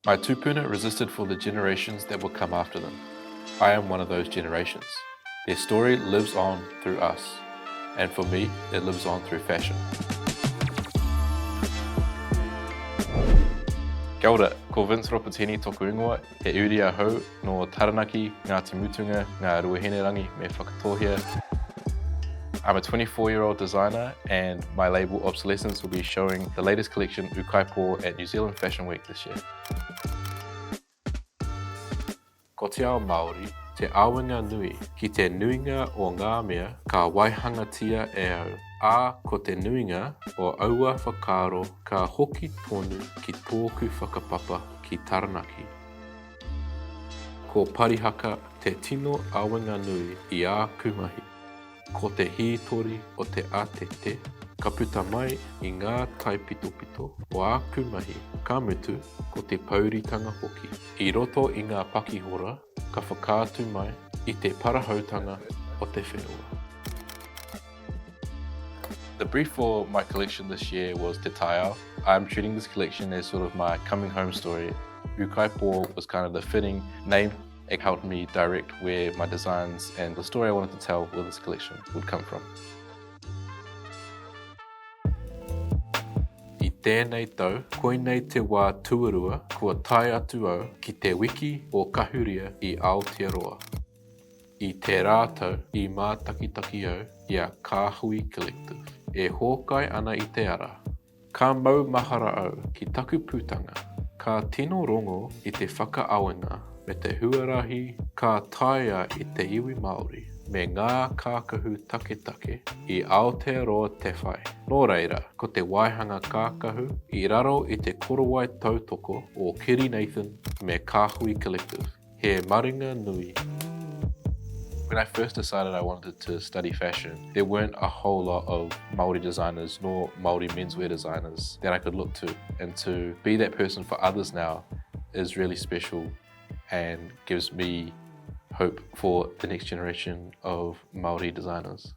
My tupuna resisted for the generations that will come after them. I am one of those generations. Their story lives on through us, and for me, it lives on through fashion. Kia ora, ko Vince Ropitini toku ingoa, he uri a hau no Taranaki, Ngāti Mutunga, ngā ruahinerangi me whakatohia. I'm a 24-year-old designer, and my label Obsolescence will be showing the latest collection Ukaipo at New Zealand Fashion Week this year. Ko te ao Māori, te awenga nui, ki te nuinga o ngā mea ka waihangatia e au. Ā, ko te nuinga o aua whakaaro ka hoki tonu ki tōku whakapapa ki Taranaki. Ko parihaka te tino awenga nui i ā kumahi. Ko te hitori o te atete, ka puta mai i ngā taipitopito o ā kumahi, ka mutu ko te pauritanga hoki. I roto i ngā pakihora, ka whakaatu mai i te parahautanga o te whenua. The brief for my collection this year was Te Taiao. I'm treating this collection as sort of my coming home story. Ukaipo was kind of the fitting name. It helped me direct where my designs and the story I wanted to tell with this collection would come from. I tēnei tau, koinei te wā tuarua kua tai atu au ki te wiki o kahuria i Aotearoa. I te rātau i mātakitaki au i a Kāhui Collective. E hōkai ana i te ara. Ka mau mahara au ki taku pūtanga. Ka tino rongo i te whakaawenga me te huarahi ka taia i te iwi Māori me ngā kākahu take i Aotearoa te whai. Nō reira, ko te waihanga kākahu i raro i te korowai tautoko o Kiri Nathan me Kāhui Collective. He maringa nui. When I first decided I wanted to study fashion, there weren't a whole lot of Māori designers nor Māori menswear designers that I could look to. And to be that person for others now is really special and gives me hope for the next generation of Māori designers.